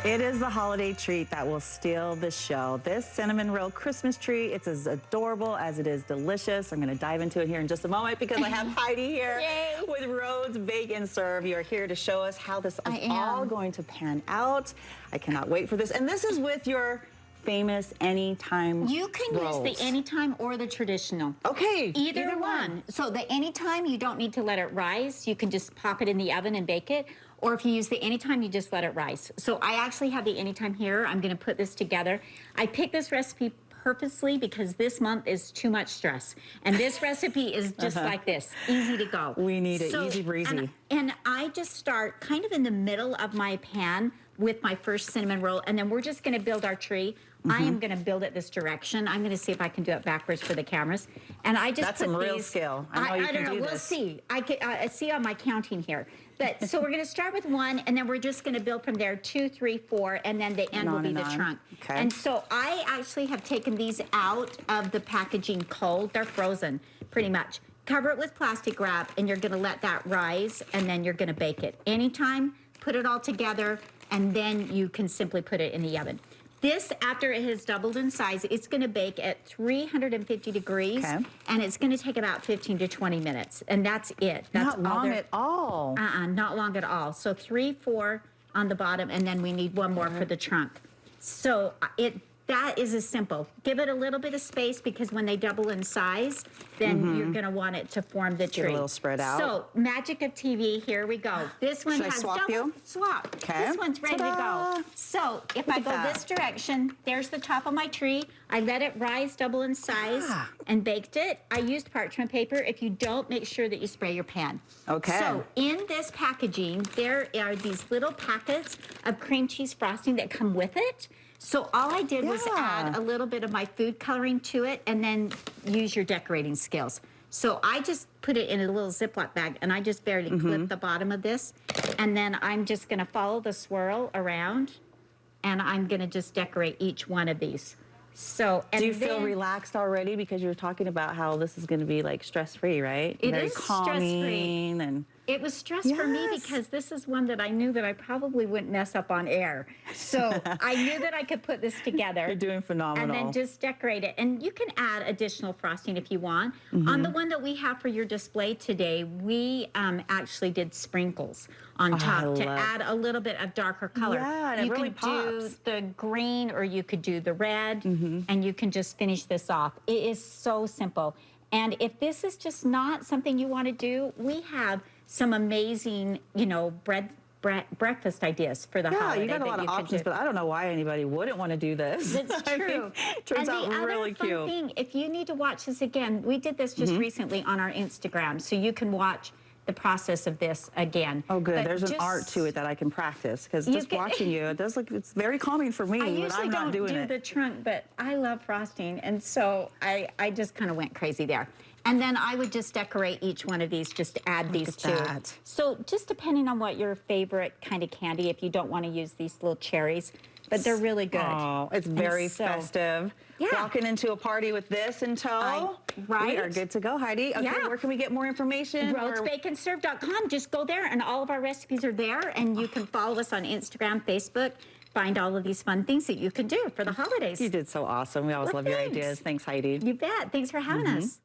It is the holiday treat that will steal the show. This cinnamon roll Christmas tree, it's as adorable as it is delicious. I'm gonna dive into it here in just a moment because I have Heidi here with Rhodes Bake N Serve. You're here to show us how this is all going to pan out. I cannot wait for this. And this is with your famous anytime You can rolls. use the anytime or the traditional. Okay. Either one. So the anytime, you don't need to let it rise. You can just pop it in the oven and bake it. Or if you use the anytime, you just let it rise. So I actually have the anytime here. I'm gonna put this together. I picked this recipe purposely because this month is too much stress. And this recipe is just like this, easy to go. We need it easy breezy. And I just start kind of in the middle of my pan with my first cinnamon roll, and then we're just gonna build our tree. I am gonna build it this direction. I'm gonna see if I can do it backwards for the cameras. And I just That's some real skill. I know you can do this. We'll see. I see on my counting here. But so we're gonna start with one, and then we're just gonna build from there, 2, 3, 4, and then the end will be the trunk. Okay. And so I actually have taken these out of the packaging cold. They're frozen, pretty much. Cover it with plastic wrap, and you're gonna let that rise, and then you're gonna bake it. Anytime, put it all together, and then you can simply put it in the oven. This, after it has doubled in size, it's gonna bake at 350 degrees, and it's gonna take about 15 to 20 minutes, and that's it. That's not long at all. Not long at all. So 3, 4 on the bottom, and then we need one more for the trunk. So that is as simple. Give it a little bit of space because when they double in size, then you're gonna want it to form the tree. Get a little spread out. So, magic of TV, here we go. This one has double swap. Okay. This one's ready to go. So, if I go this direction, there's the top of my tree. I let it rise, double in size, and baked it. I used parchment paper. If you don't, make sure that you spray your pan. Okay. So, in this packaging, there are these little packets of cream cheese frosting that come with it. So all I did was add a little bit of my food coloring to it and then use your decorating skills. So I just put it in a little Ziploc bag and I just barely clipped the bottom of this. And then I'm just gonna follow the swirl around and I'm gonna just decorate each one of these. So, and do you feel relaxed already because you were talking about how this is gonna be like stress-free, right? It Very is calming and it was stress for me because this is one that I knew that I probably wouldn't mess up on air. So I knew that I could put this together. You're doing phenomenal. And then just decorate it. And you can add additional frosting if you want. On the one that we have for your display today, we actually did sprinkles on top to add a little bit of darker color. Yeah, and you it really could pops. do the green or you could do the red and you can just finish this off. It is so simple. And if this is just not something you want to do, we have some amazing, you know, breakfast ideas for the holiday. Yeah, you got a lot of options, but I don't know why anybody wouldn't want to do this. It's true. It turns out really cute. And the other fun thing, if you need to watch this again, we did this just recently on our Instagram, so you can watch the process of this again. Oh, good. But there's an art to it that I can practice because just watching you, it does look, it's very calming for me when I'm not doing it. I usually don't do the trunk, but I love frosting, and so I just kind of went crazy there. And then I would just decorate each one of these, just to add these two. So just depending on what your favorite kind of candy, if you don't want to use these little cherries, but they're really good. Oh, it's very festive. Yeah. Walking into a party with this in tow. We are good to go, Heidi. Okay, where can we get more information? RhodesBakeandServe.com. Just go there and all of our recipes are there and you can follow us on Instagram, Facebook. Find all of these fun things that you can do for the holidays. You did so awesome. We always love your ideas. Thanks, Heidi. You bet. Thanks for having us.